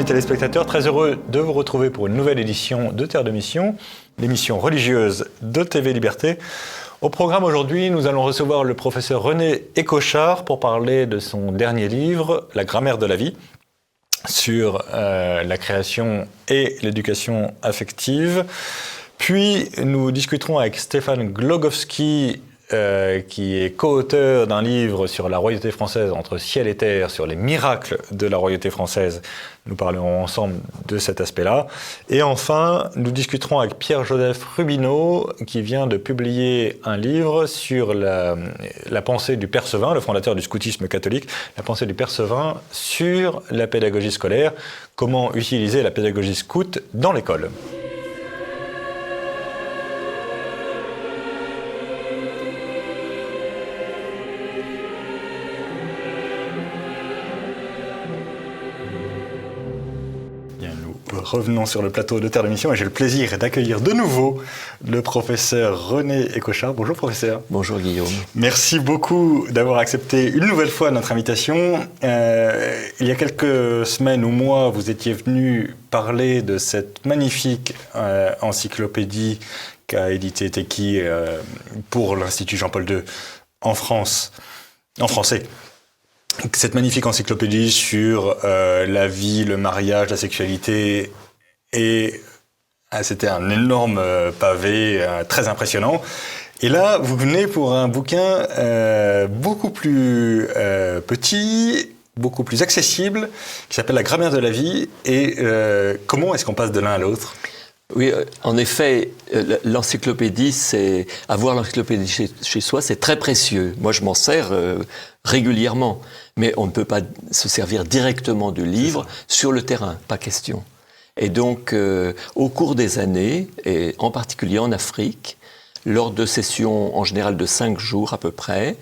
amis téléspectateurs, très heureux de vous retrouver pour une nouvelle édition de Terre de Mission, l'émission religieuse de TV Liberté. Au programme aujourd'hui, nous allons recevoir le professeur René Écochard pour parler de son dernier livre, La grammaire de la vie, sur la création et l'éducation affective. Puis nous discuterons avec Stéphane Glogowski, qui est co-auteur d'un livre sur la royauté française entre ciel et terre, sur les miracles de la royauté française. Nous parlerons ensemble de cet aspect-là. Et enfin, nous discuterons avec Pierre-Joseph Rubineau, qui vient de publier un livre sur la pensée du Père Sevin, le fondateur du scoutisme catholique, la pensée du Père Sevin sur la pédagogie scolaire, comment utiliser la pédagogie scout dans l'école. Revenons sur le plateau de Terre de Mission et j'ai le plaisir d'accueillir de nouveau le professeur René Écochard. Bonjour professeur. Bonjour Guillaume. Merci beaucoup d'avoir accepté une nouvelle fois notre invitation. Il y a quelques semaines ou mois, vous étiez venu parler de cette magnifique encyclopédie qu'a édité Teki pour l'Institut Jean-Paul II en France, en français. Cette magnifique encyclopédie sur la vie, le mariage, la sexualité, et c'était un énorme pavé très impressionnant. Et là, vous venez pour un bouquin beaucoup plus petit, beaucoup plus accessible, qui s'appelle La grammaire de la vie. Et comment est-ce qu'on passe de l'un à l'autre ? Oui, en effet, l'encyclopédie, avoir l'encyclopédie chez soi, c'est très précieux. Moi, je m'en sers régulièrement, mais on ne peut pas se servir directement du livre sur le terrain, pas question. Et donc, au cours des années, et en particulier en Afrique, lors de sessions en général de 5 jours à peu près,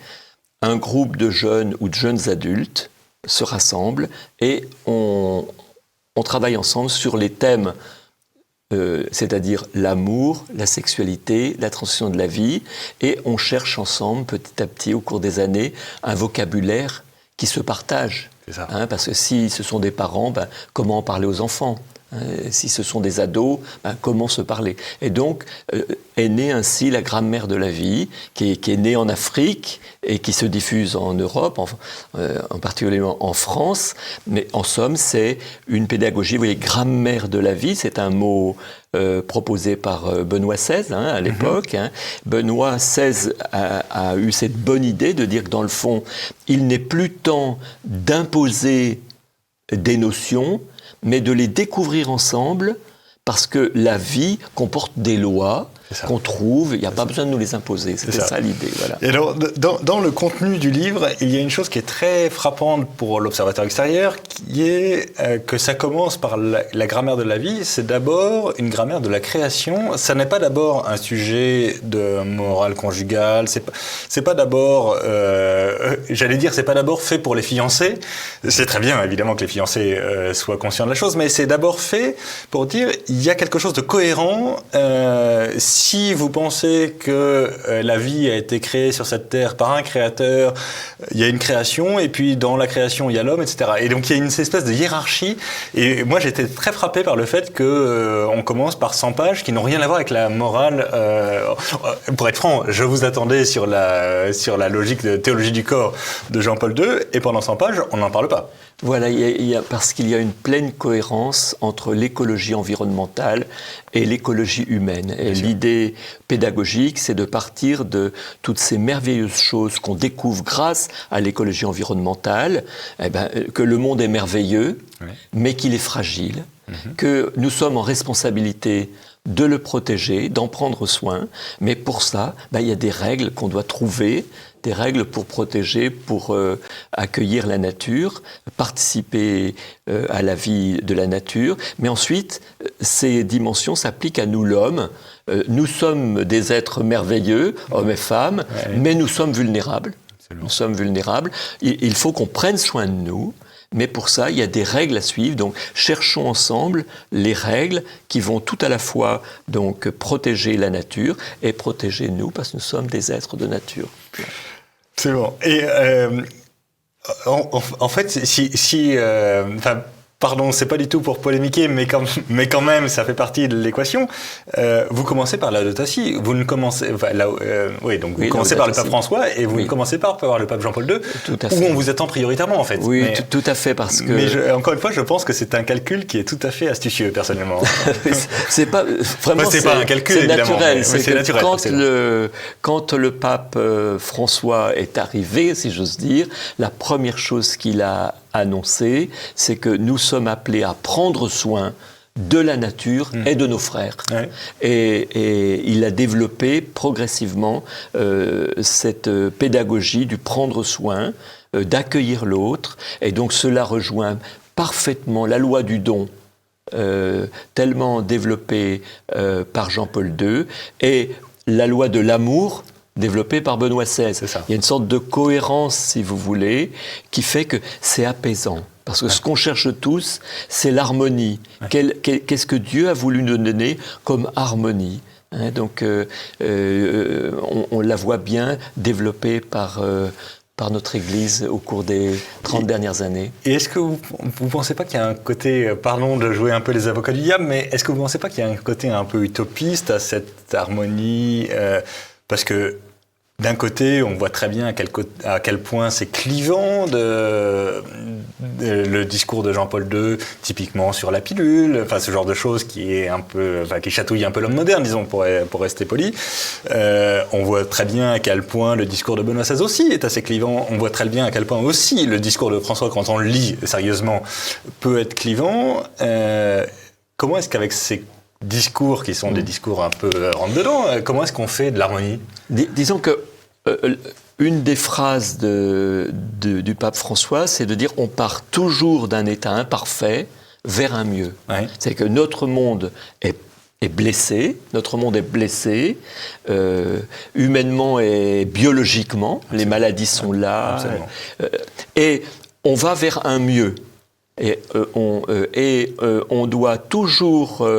un groupe de jeunes ou de jeunes adultes se rassemble et on travaille ensemble sur les thèmes c'est-à-dire l'amour, la sexualité, la transition de la vie, et on cherche ensemble, petit à petit, au cours des années, un vocabulaire qui se partage. C'est ça. Parce que si ce sont des parents, comment en parler aux enfants ? Si ce sont des ados, comment se parler ? Et donc, est née ainsi la grammaire de la vie, qui est née en Afrique et qui se diffuse en Europe, en particulièrement en France. Mais en somme, c'est une pédagogie, vous voyez, grammaire de la vie, c'est un mot proposé par Benoît XVI à l'époque. Benoît XVI a eu cette bonne idée de dire que dans le fond, il n'est plus temps d'imposer des notions, mais de les découvrir ensemble, parce que la vie comporte des lois qu'on trouve, il n'y a pas besoin de nous les imposer. C'était ça l'idée. Voilà. Et alors, dans le contenu du livre, il y a une chose qui est très frappante pour l'observateur extérieur, qui est que ça commence par la grammaire de la vie. C'est d'abord une grammaire de la création. Ça n'est pas d'abord un sujet de morale conjugale. C'est pas d'abord, j'allais dire, c'est pas d'abord fait pour les fiancés. C'est très bien, évidemment, que les fiancés soient conscients de la chose, mais c'est d'abord fait pour dire il y a quelque chose de cohérent. Si vous pensez que la vie a été créée sur cette terre par un créateur, il y a une création, et puis dans la création, il y a l'homme, etc. Et donc, il y a une espèce de hiérarchie. Et moi, j'étais très frappé par le fait qu'on commence par 100 pages qui n'ont rien à voir avec la morale. Pour être franc, je vous attendais sur la logique de théologie du corps de Jean-Paul II, et pendant 100 pages, on n'en parle pas. Voilà, parce qu'il y a une pleine cohérence entre l'écologie environnementale et l'écologie humaine. Et l'idée pédagogique, c'est de partir de toutes ces merveilleuses choses qu'on découvre grâce à l'écologie environnementale, que le monde est merveilleux, mais qu'il est fragile, que nous sommes en responsabilité de le protéger, d'en prendre soin, mais pour ça, il y a des règles qu'on doit trouver, des règles pour protéger, pour accueillir la nature, participer à la vie de la nature. Mais ensuite, ces dimensions s'appliquent à nous, l'homme. Nous sommes des êtres merveilleux, hommes et femmes, mais nous sommes vulnérables. Absolument. Nous sommes vulnérables. Il faut qu'on prenne soin de nous. Mais pour ça, il y a des règles à suivre. Donc, cherchons ensemble les règles qui vont tout à la fois donc protéger la nature et protéger nous, parce que nous sommes des êtres de nature. C'est bon. Et en fait, pardon, c'est pas du tout pour polémiquer, mais quand même, ça fait partie de l'équation. Vous commencez par Laudato Si. Vous ne commencez, vous commencez par le pape François et vous ne commencez pas par le pape Jean-Paul II, où on vous attend prioritairement en fait. Oui, tout à fait, parce que. Mais encore une fois, je pense que c'est un calcul qui est tout à fait astucieux, personnellement. C'est pas vraiment. C'est pas un calcul, c'est évidemment. Naturel. C'est naturel. Quand le pape François est arrivé, si j'ose dire, la première chose qu'il a annoncé, c'est que nous sommes appelés à prendre soin de la nature et de nos frères. Ouais. Et il a développé progressivement cette pédagogie du prendre soin, d'accueillir l'autre. Et donc cela rejoint parfaitement la loi du don, tellement développée par Jean-Paul II, et la loi de l'amour, développé par Benoît XVI. Il y a une sorte de cohérence, si vous voulez, qui fait que c'est apaisant. Parce que ce qu'on cherche tous, c'est l'harmonie. Qu'est-ce que Dieu a voulu nous donner comme harmonie, hein? Donc, on la voit bien développée par notre Église au cours des 30 dernières années. Et est-ce que vous ne pensez pas qu'il y a un côté, pardon de jouer un peu les avocats du diable, mais est-ce que vous ne pensez pas qu'il y a un côté un peu utopiste à cette harmonie parce que d'un côté, on voit très bien à quel point c'est clivant le discours de Jean-Paul II, typiquement sur la pilule, enfin ce genre de choses qui chatouille un peu l'homme moderne, disons, pour rester poli. On voit très bien à quel point le discours de Benoît XVI aussi est assez clivant. On voit très bien à quel point aussi le discours de François, quand on le lit sérieusement, peut être clivant. Comment est-ce qu'avec ces discours qui sont des discours un peu rentre-dedans, comment est-ce qu'on fait de l'harmonie ? Disons que une des phrases du pape François, c'est de dire on part toujours d'un état imparfait vers un mieux. Ouais. C'est que notre monde est blessé, humainement et biologiquement, absolument. Les maladies sont là, et on va vers un mieux. Et on doit toujours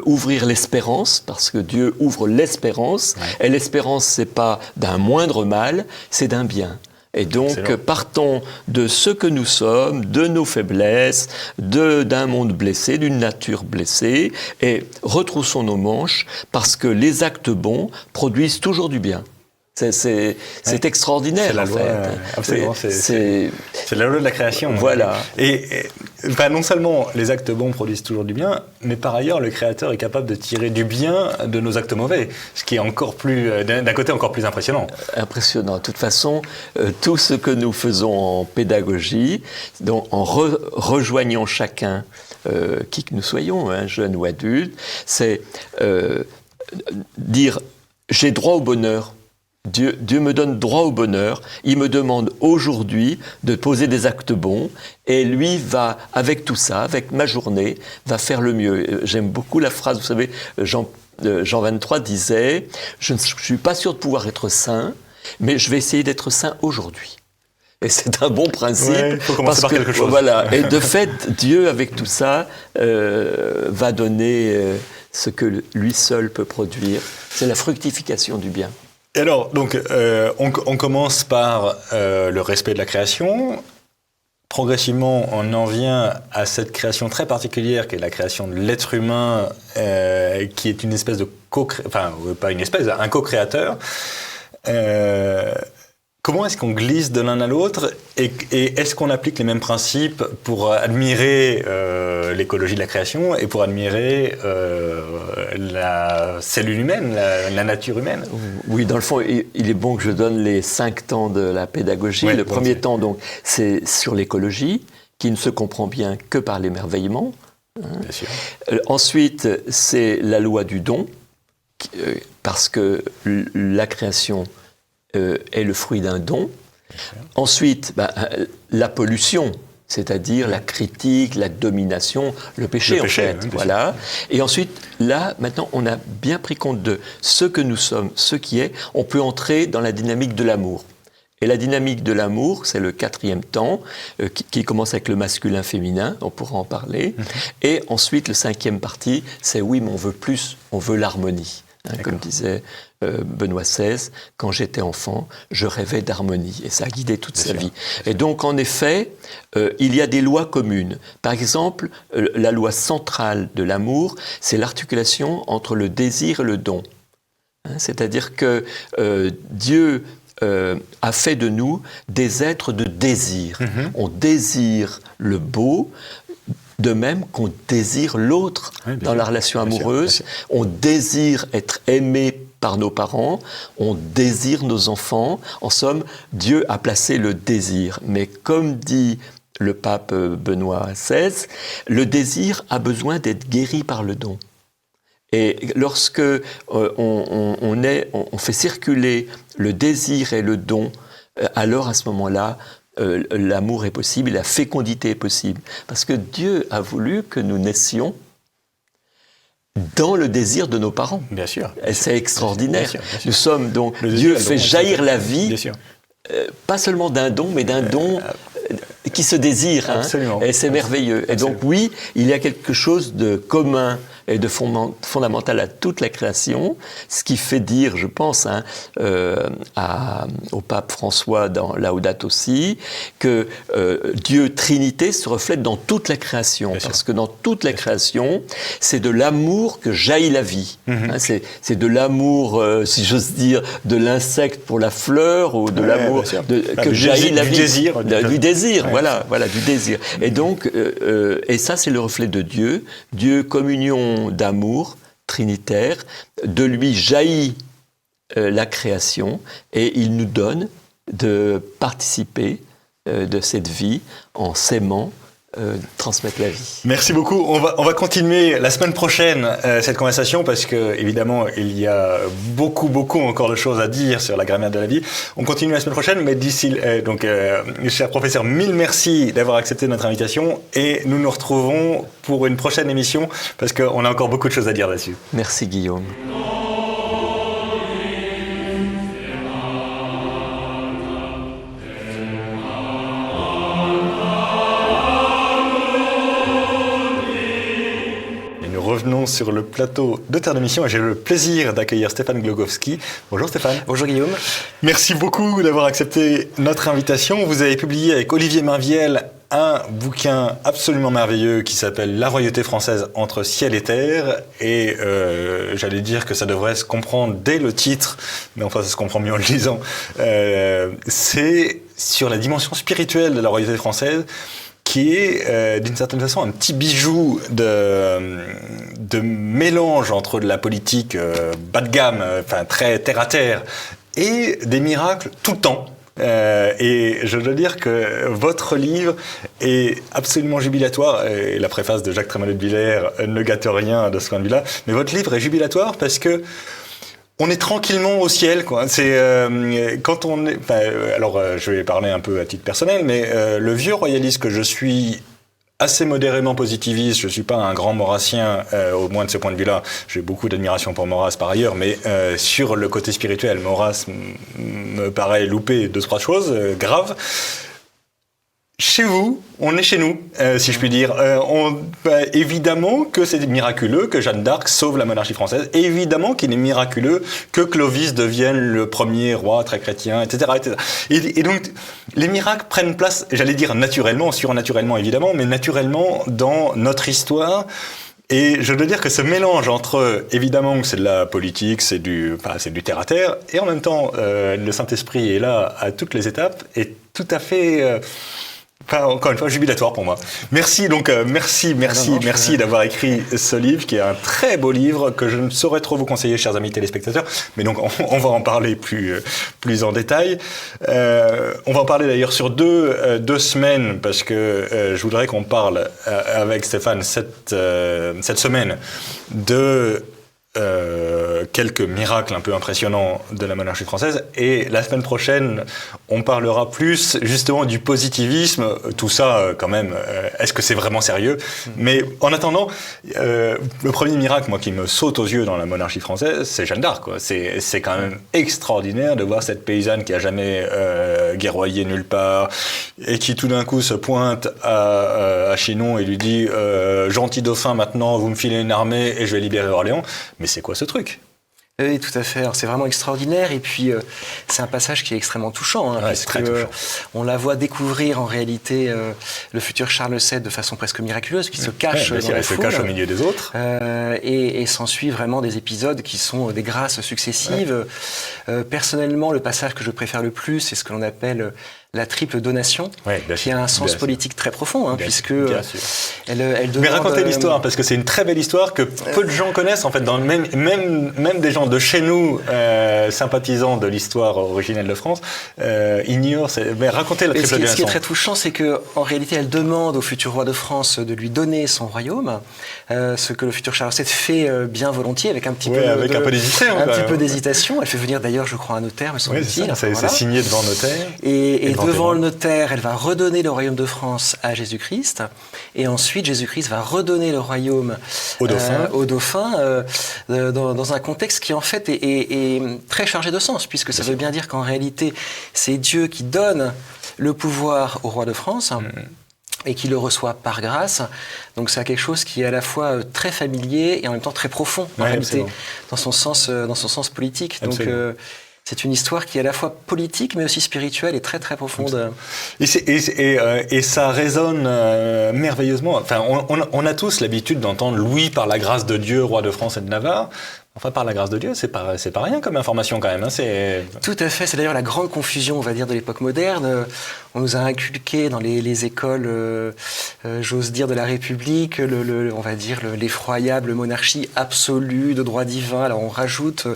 ouvrir l'espérance, parce que Dieu ouvre l'espérance, et l'espérance, c'est pas d'un moindre mal, c'est d'un bien. Et donc, partons de ce que nous sommes, de nos faiblesses, d'un monde blessé, d'une nature blessée, et retroussons nos manches, parce que les actes bons produisent toujours du bien. C'est extraordinaire, en fait. Absolument, c'est la loi de la création. Voilà. Et non seulement les actes bons produisent toujours du bien, mais par ailleurs, le Créateur est capable de tirer du bien de nos actes mauvais, ce qui est d'un côté encore plus impressionnant. Impressionnant. De toute façon, tout ce que nous faisons en pédagogie, donc en rejoignant chacun, qui que nous soyons, jeunes ou adultes, c'est dire « j'ai droit au bonheur ». Dieu me donne droit au bonheur, il me demande aujourd'hui de poser des actes bons, et lui va, avec tout ça, avec ma journée, va faire le mieux. J'aime beaucoup la phrase, vous savez, Jean 23 disait « Je ne suis pas sûr de pouvoir être saint, mais je vais essayer d'être saint aujourd'hui ». Et c'est un bon principe. Il faut commencer par quelque chose. Voilà. Et de fait, Dieu, avec tout ça, va donner ce que lui seul peut produire. C'est la fructification du bien. Et alors, donc, on commence par le respect de la création. Progressivement, on en vient à cette création très particulière qui est la création de l'être humain, qui est une espèce de un co-créateur. Comment est-ce qu'on glisse de l'un à l'autre et est-ce qu'on applique les mêmes principes pour admirer l'écologie de la création et pour admirer la cellule humaine, la nature humaine ? Oui, dans le fond, il est bon que je donne les 5 temps de la pédagogie. Le premier temps, donc, c'est sur l'écologie, qui ne se comprend bien que par l'émerveillement. Bien sûr. Ensuite, c'est la loi du don, parce que la création est le fruit d'un don. Ensuite, la pollution, c'est-à-dire la critique, la domination, le péché, en fait. Voilà. Et ensuite, là, maintenant, on a bien pris compte de ce que nous sommes, ce qui est. On peut entrer dans la dynamique de l'amour. Et la dynamique de l'amour, c'est le 4e temps, qui commence avec le masculin-féminin, on pourra en parler. Et ensuite, le 5e partie, c'est oui, mais on veut plus, on veut l'harmonie. Comme disait Benoît XVI, quand j'étais enfant, je rêvais d'harmonie. Et ça a guidé toute sa vie. Et donc, en effet, il y a des lois communes. Par exemple, la loi centrale de l'amour, c'est l'articulation entre le désir et le don. C'est-à-dire que Dieu a fait de nous des êtres de désir. On désire le beau, de même qu'on désire l'autre dans la relation amoureuse. On désire être aimé par nos parents, on désire nos enfants. En somme, Dieu a placé le désir. Mais comme dit le pape Benoît XVI, le désir a besoin d'être guéri par le don. Et lorsque on fait circuler le désir et le don, alors à ce moment-là, l'amour est possible et la fécondité est possible. Parce que Dieu a voulu que nous naissions dans le désir de nos parents. Bien sûr. Et c'est extraordinaire. Bien sûr, bien sûr. Nous sommes donc, Dieu fait jaillir la vie, pas seulement d'un don, mais d'un don qui se désire. Absolument. Et c'est merveilleux. Et donc oui, il y a quelque chose de commun et de fondamental à toute la création, ce qui fait dire, je pense, au pape François dans Laudato Si, que Dieu Trinité se reflète dans toute la création. Parce que dans toute la création, c'est de l'amour que jaillit la vie. C'est de l'amour, si j'ose dire, de l'insecte pour la fleur, ou de l'amour que jaillit la vie. Du désir, voilà, du désir. Et donc, et ça, c'est le reflet de Dieu. Dieu, communion d'amour trinitaire, de lui jaillit la création et il nous donne de participer de cette vie en s'aimant, transmettre la vie. Merci beaucoup. On va continuer la semaine prochaine cette conversation parce que évidemment il y a beaucoup encore de choses à dire sur la grammaire de la vie. On continue la semaine prochaine, mais d'ici cher professeur, mille merci d'avoir accepté notre invitation et nous nous retrouvons pour une prochaine émission parce qu'on a encore beaucoup de choses à dire là-dessus. Merci Guillaume. Revenons sur le plateau de Terre de Mission et j'ai le plaisir d'accueillir Stéphane Glogowski. Bonjour Stéphane. Bonjour Guillaume. Merci beaucoup d'avoir accepté notre invitation. Vous avez publié avec Olivier Mainviel un bouquin absolument merveilleux qui s'appelle « La royauté française entre ciel et terre ». Et j'allais dire que ça devrait se comprendre dès le titre, mais enfin ça se comprend mieux en le lisant. C'est sur la dimension spirituelle de la royauté française, qui est d'une certaine façon un petit bijou de mélange entre de la politique bas de gamme, enfin très terre à terre, et des miracles tout le temps. Et je dois dire que votre livre est absolument jubilatoire, et la préface de Jacques Trémollet de Villers ne gâte rien de ce point de vue-là, mais votre livre est jubilatoire parce que on est tranquillement au ciel, quoi. C'est quand on est. Alors, je vais parler un peu à titre personnel, mais le vieux royaliste que je suis, assez modérément positiviste. Je suis pas un grand maurassien, au moins de ce point de vue-là. J'ai beaucoup d'admiration pour Maurras par ailleurs, mais sur le côté spirituel, Maurras me paraît louper 2-3 choses graves. Chez vous, on est chez nous, si je puis dire. Évidemment que c'est miraculeux que Jeanne d'Arc sauve la monarchie française. Évidemment qu'il est miraculeux que Clovis devienne le premier roi très chrétien, etc. etc. Et donc, les miracles prennent place, j'allais dire naturellement, surnaturellement évidemment, mais naturellement dans notre histoire. Et je dois dire que ce mélange entre, évidemment, c'est de la politique, c'est du terre à terre, et en même temps, le Saint-Esprit est là à toutes les étapes, et tout à fait... encore une fois, jubilatoire pour moi. Merci merci d'avoir écrit ce livre, qui est un très beau livre que je ne saurais trop vous conseiller, chers amis téléspectateurs. Mais donc, on va en parler plus en détail. On va en parler d'ailleurs sur deux semaines, parce que je voudrais qu'on parle avec Stéphane cette semaine de quelques miracles un peu impressionnants de la monarchie française, et la semaine prochaine on parlera plus justement du positivisme, tout ça quand même, est-ce que c'est vraiment sérieux? Mais en attendant, le premier miracle moi qui me saute aux yeux dans la monarchie française, c'est Jeanne d'Arc, quoi. C'est quand même extraordinaire de voir cette paysanne qui a jamais guerroyé nulle part et qui tout d'un coup se pointe à Chinon et lui dit gentil dauphin, maintenant vous me filez une armée et je vais libérer Orléans. Mais c'est quoi ce truc? Oui, tout à fait. Alors, c'est vraiment extraordinaire. Et puis, c'est un passage qui est extrêmement touchant, hein, parce que on la voit découvrir en réalité le futur Charles VII de façon presque miraculeuse, qui se cache dans la foule. Il se cache au milieu des autres. Et s'ensuit vraiment des épisodes qui sont des grâces successives. Personnellement, le passage que je préfère le plus, c'est ce que l'on appelle la triple donation, qui a un sens politique très profond, puisque elle demande... Mais racontez l'histoire, parce que c'est une très belle histoire que peu de gens connaissent, en fait, même des gens de chez nous, sympathisants de l'histoire originelle de France, ignorent... Mais racontez la triple donation. Ce qui est très touchant, c'est qu'en réalité, elle demande au futur roi de France de lui donner son royaume, ce que le futur Charles VII fait bien volontiers, avec un petit peu d'hésitation. Elle fait venir d'ailleurs, je crois, un notaire, me semble-t-il. C'est signé devant notaire. Et devant le notaire, elle va redonner le royaume de France à Jésus-Christ. Et ensuite, Jésus-Christ va redonner le royaume au dauphin dans un contexte qui, en fait, est très chargé de sens, puisque ça veut bien dire qu'en réalité, c'est Dieu qui donne le pouvoir au roi de France. Et qui le reçoit par grâce. Donc c'est quelque chose qui est à la fois très familier et en même temps très profond, en réalité, dans son sens politique. Donc c'est une histoire qui est à la fois politique, mais aussi spirituelle et très très profonde. Et ça résonne merveilleusement. Enfin, on a tous l'habitude d'entendre Louis par la grâce de Dieu, roi de France et de Navarre. Enfin, par la grâce de Dieu, c'est pas rien comme information quand même. Tout à fait. C'est d'ailleurs la grande confusion, on va dire, de l'époque moderne. On nous a inculqué dans les écoles, j'ose dire, de la République, on va dire l'effroyable monarchie absolue de droit divin. Alors on rajoute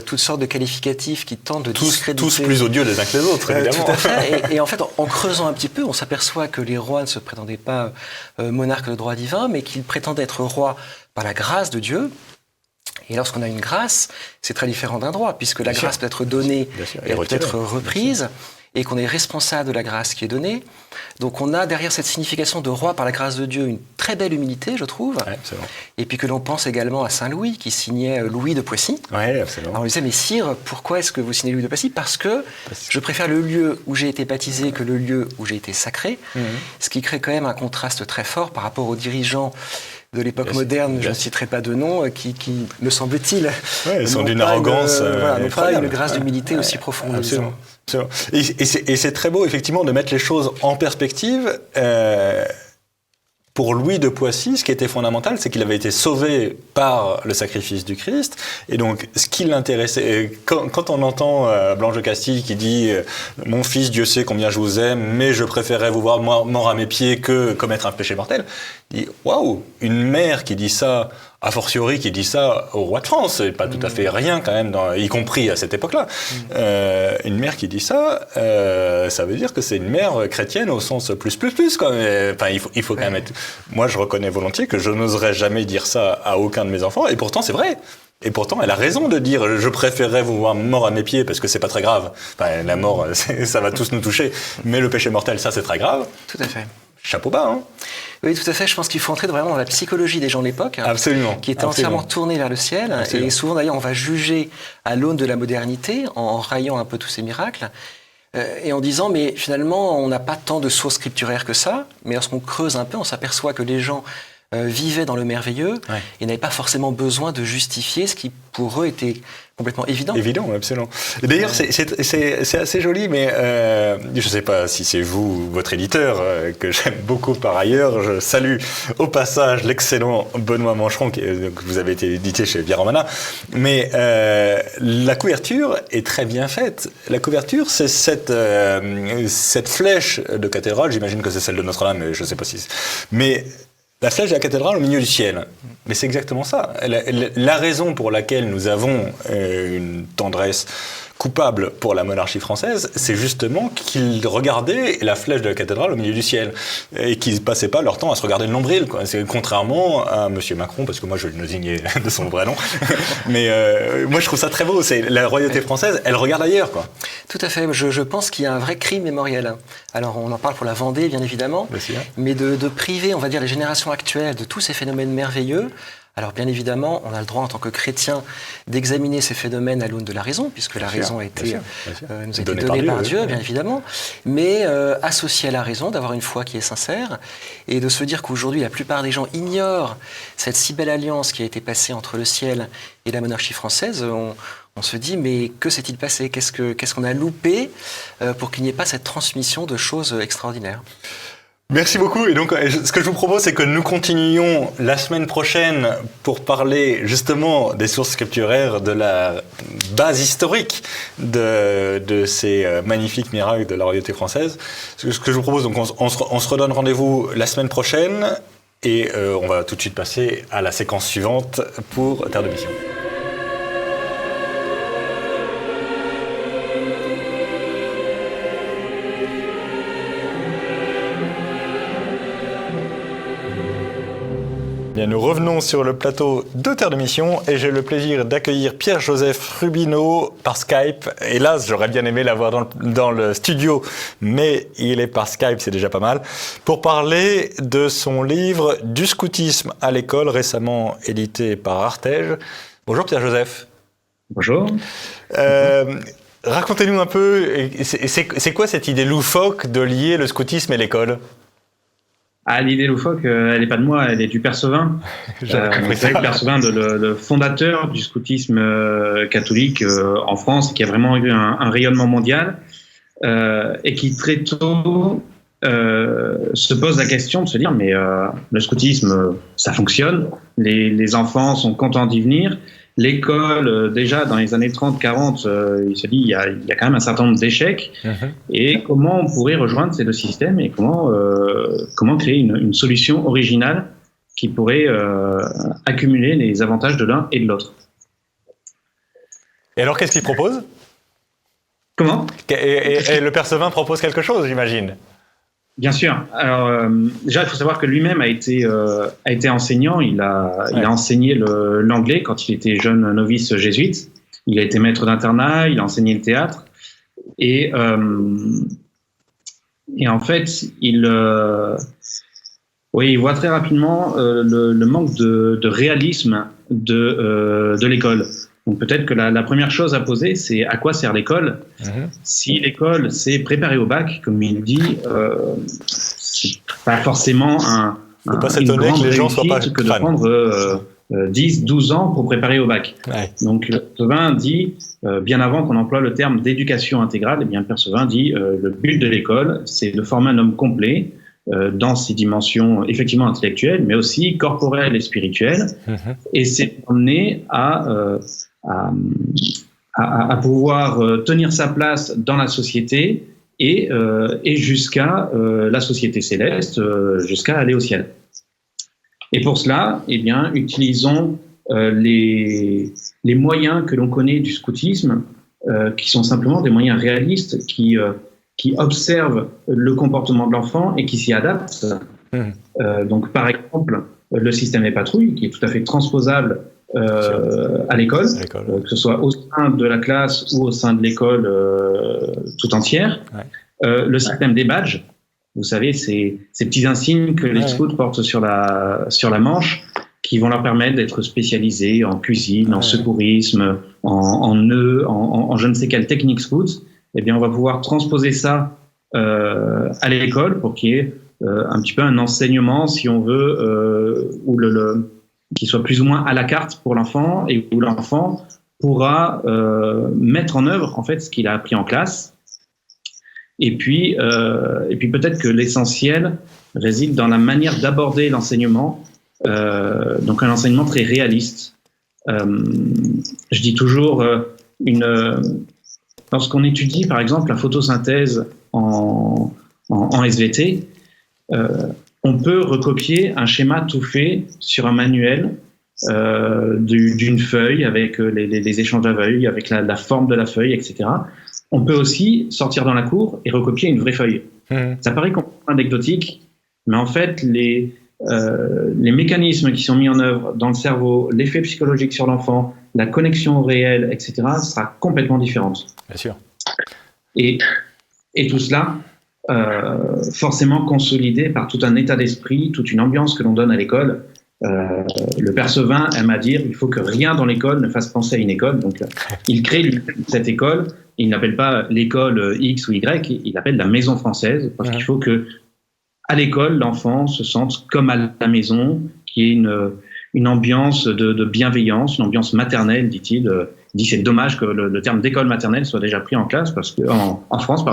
toutes sortes de qualificatifs qui tentent de discréditer. Tous plus odieux les uns que les autres, évidemment. Tout à fait. Et en fait, en creusant un petit peu, on s'aperçoit que les rois ne se prétendaient pas monarques de droit divin, mais qu'ils prétendaient être rois par la grâce de Dieu. Et lorsqu'on a une grâce, c'est très différent d'un droit, puisque la grâce peut être donnée et peut être reprise, et qu'on est responsable de la grâce qui est donnée. Donc on a derrière cette signification de roi par la grâce de Dieu une très belle humilité, je trouve. Et puis que l'on pense également à Saint Louis, qui signait Louis de Poissy. Alors on lui disait, mais sire, pourquoi est-ce que vous signez Louis de Poissy ? Parce que je préfère le lieu où j'ai été baptisé que le lieu où j'ai été sacré, ce qui crée quand même un contraste très fort par rapport aux dirigeants de l'époque moderne, je ne citerai pas de nom, qui me semble-t-il, sont d'une arrogance, n'ont pas une grâce d'humilité aussi profonde. Absolument. Et c'est très beau, effectivement, de mettre les choses en perspective. Pour Louis de Poissy, ce qui était fondamental, c'est qu'il avait été sauvé par le sacrifice du Christ. Et donc, ce qui l'intéressait... Quand on entend Blanche de Castille qui dit « Mon fils, Dieu sait combien je vous aime, mais je préférerais vous voir mort à mes pieds que commettre un péché mortel », il dit « Waouh, une mère qui dit ça, a fortiori qui dit ça au roi de France, c'est pas tout à fait rien quand même, y compris à cette époque-là. Une mère qui dit ça, ça veut dire que c'est une mère chrétienne au sens plus quoi. Enfin, il faut quand même être... Moi, je reconnais volontiers que je n'oserais jamais dire ça à aucun de mes enfants, et pourtant c'est vrai. Et pourtant, elle a raison de dire « je préférerais vous voir mort à mes pieds parce que c'est pas très grave ». Enfin, la mort, ça va tous nous toucher, mais le péché mortel, ça c'est très grave. Tout à fait. Chapeau bas, hein. Oui, tout à fait. Je pense qu'il faut entrer vraiment dans la psychologie des gens de l'époque, qui étaient entièrement tournés vers le ciel. Et souvent, d'ailleurs, on va juger à l'aune de la modernité, en raillant un peu tous ces miracles, et en disant, mais finalement, on n'a pas tant de sources scripturaires que ça. Mais lorsqu'on creuse un peu, on s'aperçoit que les gens vivaient dans le merveilleux et n'avaient pas forcément besoin de justifier ce qui, pour eux, était complètement évident. Évident, absolument. D'ailleurs, c'est assez joli, mais je ne sais pas si c'est vous, votre éditeur, que j'aime beaucoup par ailleurs. Je salue au passage l'excellent Benoît Mancheron, que vous avez été édité chez Via Romana. Mais la couverture est très bien faite. La couverture, c'est cette flèche de cathédrale. J'imagine que c'est celle de Notre-Dame, mais je ne sais pas si... Mais la flèche de la cathédrale au milieu du ciel. Mais c'est exactement ça. La raison pour laquelle nous avons une tendresse coupable pour la monarchie française, c'est justement qu'ils regardaient la flèche de la cathédrale au milieu du ciel et qu'ils ne passaient pas leur temps à se regarder le nombril, quoi. C'est contrairement à M. Macron, parce que moi je le désignais de son vrai nom, mais moi je trouve ça très beau. C'est la royauté française, elle regarde ailleurs, quoi. Tout à fait. Je pense qu'il y a un vrai crime mémoriel. Alors on en parle pour la Vendée, bien évidemment, mais de priver, on va dire, les générations actuelles de tous ces phénomènes merveilleux, Alors bien évidemment, on a le droit en tant que chrétien d'examiner ces phénomènes à l'aune de la raison, puisque la raison a été, nous a été donnée par Dieu, bien évidemment, mais associée à la raison, d'avoir une foi qui est sincère, et de se dire qu'aujourd'hui, la plupart des gens ignorent cette si belle alliance qui a été passée entre le ciel et la monarchie française. On se dit, mais que s'est-il passé ? Qu'est-ce qu'on a loupé pour qu'il n'y ait pas cette transmission de choses extraordinaires ? Merci beaucoup. Et donc, ce que je vous propose, c'est que nous continuions la semaine prochaine pour parler justement des sources scripturaires, de la base historique de ces magnifiques miracles de la royauté française. Ce que je vous propose, donc, on se redonne rendez-vous la semaine prochaine et on va tout de suite passer à la séquence suivante pour Terre de Mission. Bien, nous revenons sur le plateau de Terre de Mission et j'ai le plaisir d'accueillir Pierre-Joseph Rubino par Skype. Hélas, j'aurais bien aimé l'avoir dans le studio, mais il est par Skype, c'est déjà pas mal, pour parler de son livre « Du scoutisme à l'école », récemment édité par Artege. Bonjour Pierre-Joseph. Bonjour. Racontez-nous un peu, c'est quoi cette idée loufoque de lier le scoutisme et l'école ? Ah, l'idée loufoque, elle n'est pas de moi, elle est du Père Sevin. Le Père Sevin, le fondateur du scoutisme catholique en France, qui a vraiment eu un rayonnement mondial et qui très tôt se pose la question de se dire mais le scoutisme, ça fonctionne, les enfants sont contents d'y venir. L'école, déjà dans les années 30-40, il se dit il y a quand même un certain nombre d'échecs. Et comment on pourrait rejoindre ces deux systèmes et comment créer une solution originale qui pourrait accumuler les avantages de l'un et de l'autre. Et alors, qu'est-ce qu'il propose ? Comment ? Et le Père Sevin propose quelque chose, j'imagine. Bien sûr. Alors, déjà, il faut savoir que lui-même a été enseignant. Il a enseigné l'anglais quand il était jeune novice jésuite. Il a été maître d'internat, il a enseigné le théâtre. Et en fait, il voit très rapidement le manque de réalisme de l'école. Donc peut-être que la première chose à poser, c'est à quoi sert l'école ? Si l'école, c'est préparer au bac, comme il dit, c'est pas forcément une grande que les gens soient pas réussite que de prendre 10, 12 ans pour préparer au bac. Ouais. Donc le Sevin dit, bien avant qu'on emploie le terme d'éducation intégrale, eh bien, le Père Sevin dit le but de l'école, c'est de former un homme complet dans ses dimensions effectivement intellectuelles, mais aussi corporelles et spirituelles, et c'est d'emmener à pouvoir tenir sa place dans la société et jusqu'à la société céleste, jusqu'à aller au ciel. Et pour cela, eh bien, utilisons les moyens que l'on connaît du scoutisme, qui sont simplement des moyens réalistes qui observent le comportement de l'enfant et qui s'y adaptent. Donc, par exemple, le système des patrouilles, qui est tout à fait transposable à l'école, que ce soit au sein de la classe ou au sein de l'école tout entière. Le système des badges, vous savez, ces petits insignes que les scouts portent sur la manche, qui vont leur permettre d'être spécialisés en cuisine, en secourisme, en nœuds, en je ne sais quelle technique scout. Eh bien, on va pouvoir transposer ça à l'école pour qu'il y ait un petit peu un enseignement, si on veut, qui soit plus ou moins à la carte pour l'enfant et où l'enfant pourra mettre en œuvre en fait ce qu'il a appris en classe. Et puis peut-être que l'essentiel réside dans la manière d'aborder l'enseignement, donc un enseignement très réaliste. Je dis toujours lorsqu'on étudie par exemple la photosynthèse en SVT, on peut recopier un schéma tout fait sur un manuel d'une feuille avec les échanges de la feuille, avec la forme de la feuille, etc. On peut aussi sortir dans la cour et recopier une vraie feuille. Ça paraît complètement anecdotique, mais en fait, les mécanismes qui sont mis en œuvre dans le cerveau, l'effet psychologique sur l'enfant, la connexion au réel, etc., sera complètement différente. Bien sûr. Et tout cela, forcément consolidé par tout un état d'esprit, toute une ambiance que l'on donne à l'école, le père Sevin aime à dire il faut que rien dans l'école ne fasse penser à une école. Donc, il crée cette école. Il n'appelle pas l'école X ou Y, il l'appelle la maison française, parce qu'il faut que à l'école, l'enfant se sente comme à la maison, qu'il y ait une ambiance de bienveillance, une ambiance maternelle, dit-il. Il dit c'est dommage que le terme d'école maternelle soit déjà pris en classe, en France,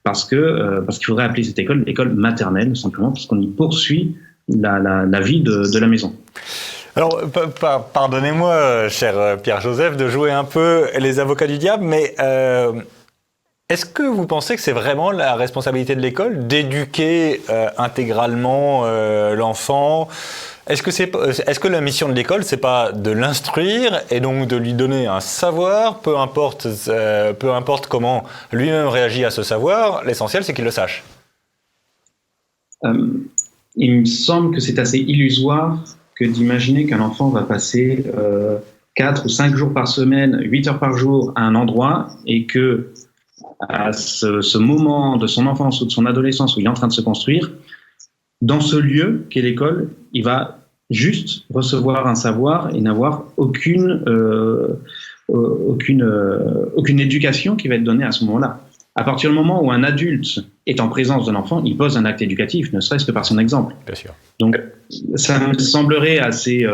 parce qu'il faudrait appeler cette école l'école maternelle, simplement parce qu'on y poursuit la vie de la maison. Alors, pardonnez-moi, cher Pierre-Joseph, de jouer un peu les avocats du diable, mais est-ce que vous pensez que c'est vraiment la responsabilité de l'école d'éduquer intégralement l'enfant ? Est-ce que la mission de l'école, c'est pas de l'instruire et donc de lui donner un savoir, peu importe comment lui-même réagit à ce savoir, l'essentiel c'est qu'il le sache. Il me semble que c'est assez illusoire que d'imaginer qu'un enfant va passer 4 ou 5 jours par semaine, 8 heures par jour à un endroit et que à ce moment de son enfance ou de son adolescence où il est en train de se construire, dans ce lieu qu'est l'école, il va juste recevoir un savoir et n'avoir aucune éducation qui va être donnée à ce moment-là. À partir du moment où un adulte est en présence d'un enfant, il pose un acte éducatif, ne serait-ce que par son exemple. Bien sûr. Donc, ça me semblerait assez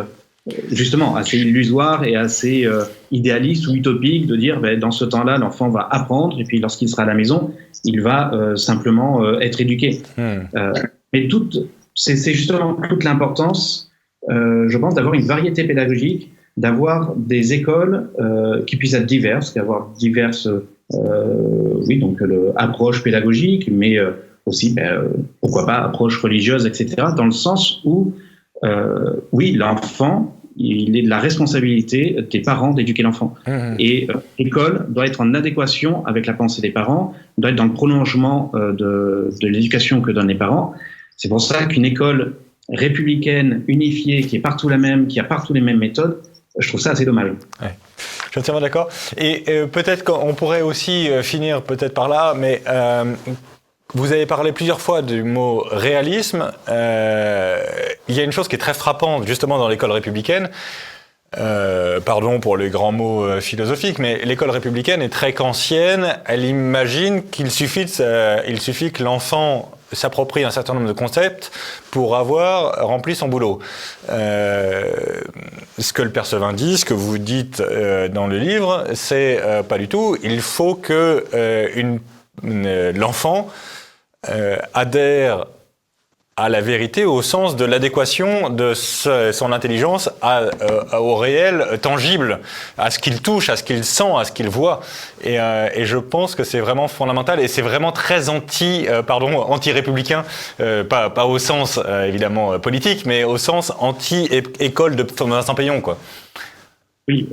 illusoire et assez idéaliste ou utopique de dire dans ce temps-là, l'enfant va apprendre et puis lorsqu'il sera à la maison, il va simplement être éduqué. Mais c'est justement toute l'importance, je pense, d'avoir une variété pédagogique, d'avoir des écoles qui puissent être diverses, d'avoir diverses approches pédagogiques, mais aussi, pourquoi pas, approches religieuses, etc., dans le sens où, l'enfant, il est de la responsabilité des parents d'éduquer l'enfant. Et l'école doit être en adéquation avec la pensée des parents, doit être dans le prolongement de l'éducation que donnent les parents. C'est pour ça qu'une école républicaine, unifiée, qui est partout la même, qui a partout les mêmes méthodes, je trouve ça assez dommage. Ouais. Je suis entièrement d'accord. Et peut-être qu'on pourrait aussi finir peut-être par là, mais vous avez parlé plusieurs fois du mot réalisme. Il y a une chose qui est très frappante justement dans l'école républicaine. Pardon pour les grands mots philosophiques, mais l'école républicaine est très kantienne. Elle imagine qu'il suffit que l'enfant s'approprie un certain nombre de concepts pour avoir rempli son boulot. Ce que le père Sevin dit, ce que vous dites dans le livre, c'est pas du tout. Il faut que l'enfant adhère à la vérité au sens de l'adéquation de son intelligence au réel tangible, à ce qu'il touche, à ce qu'il sent, à ce qu'il voit. Et je pense que c'est vraiment fondamental et c'est vraiment très anti-républicain, pas au sens évidemment politique, mais au sens anti-école de Vincent Payon, quoi. Oui,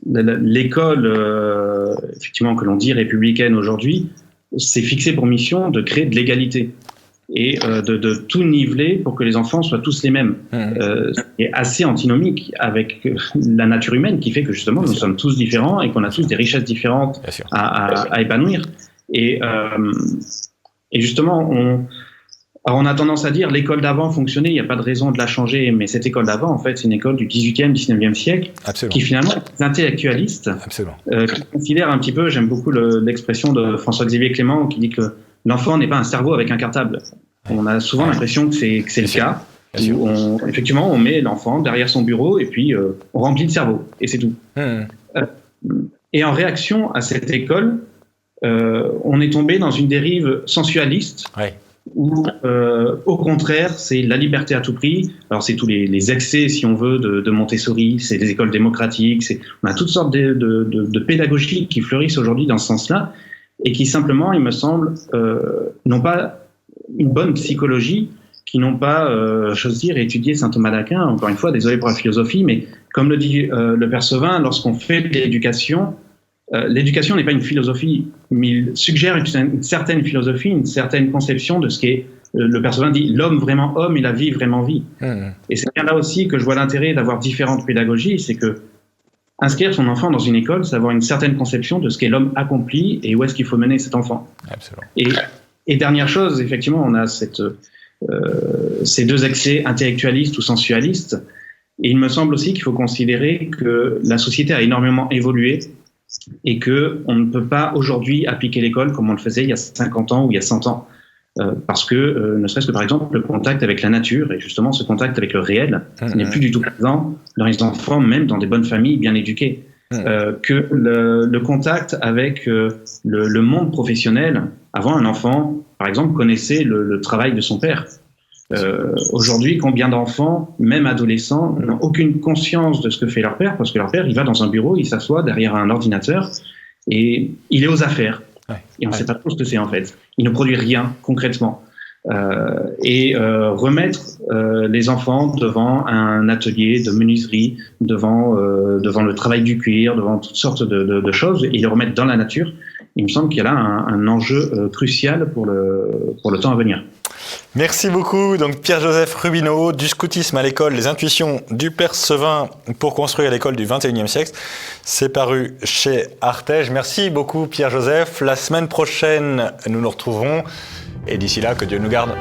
l'école, effectivement, que l'on dit républicaine aujourd'hui, c'est fixé pour mission de créer de l'égalité et de tout niveler pour que les enfants soient tous les mêmes. C'est assez antinomique avec la nature humaine qui fait que justement nous sommes tous différents et qu'on a tous des richesses différentes à épanouir. Et justement, on a tendance à dire l'école d'avant fonctionnait, il n'y a pas de raison de la changer, mais cette école d'avant, en fait, c'est une école du 18e, 19e siècle qui finalement est intellectualiste, qui considère un petit peu, j'aime beaucoup l'expression de François-Xavier Clément qui dit que l'enfant n'est pas un cerveau avec un cartable. On a souvent l'impression que c'est le cas. Effectivement, on met l'enfant derrière son bureau et puis on remplit le cerveau. Et c'est tout. Et en réaction à cette école, on est tombé dans une dérive sensualiste où, au contraire, c'est la liberté à tout prix. Alors, c'est tous les excès, si on veut, de Montessori, c'est des écoles démocratiques. On a toutes sortes de pédagogies qui fleurissent aujourd'hui dans ce sens-là. Et qui simplement, il me semble, n'ont pas une bonne psychologie, qui n'ont pas, j'ose dire, étudié saint Thomas d'Aquin. Encore une fois, désolé pour la philosophie, mais comme le dit le père Sevin, lorsqu'on fait de l'éducation n'est pas une philosophie, mais il suggère une certaine philosophie, une certaine conception de ce qu'est, le père Sevin dit, l'homme vraiment homme et la vie vraiment vie. Et c'est bien là aussi que je vois l'intérêt d'avoir différentes pédagogies, c'est que inscrire son enfant dans une école, c'est avoir une certaine conception de ce qu'est l'homme accompli et où est-ce qu'il faut mener cet enfant. Absolument. Et dernière chose, effectivement, on a ces deux excès intellectualistes ou sensualistes. Et il me semble aussi qu'il faut considérer que la société a énormément évolué et qu'on ne peut pas aujourd'hui appliquer l'école comme on le faisait il y a 50 ans ou il y a 100 ans. Parce que, ne serait-ce que par exemple, le contact avec la nature et justement ce contact avec le réel n'est plus du tout présent dans les enfants, même dans des bonnes familles bien éduquées. Que le contact avec le monde professionnel, avant un enfant, par exemple, connaissait le travail de son père. Aujourd'hui, combien d'enfants, même adolescents, n'ont aucune conscience de ce que fait leur père, parce que leur père, il va dans un bureau, il s'assoit derrière un ordinateur et il est aux affaires. Et on ne sait pas trop ce que c'est en fait. Il ne produit rien concrètement. Remettre les enfants devant un atelier de menuiserie, devant le travail du cuir, devant toutes sortes de choses, et les remettre dans la nature, il me semble qu'il y a là un enjeu crucial pour le temps à venir. Merci beaucoup. Donc Pierre-Joseph Rubineau, du scoutisme à l'école, les intuitions du Père Sevin pour construire l'école du XXIe siècle. C'est paru chez Artege. Merci beaucoup Pierre-Joseph. La semaine prochaine, nous nous retrouvons. Et d'ici là, que Dieu nous garde.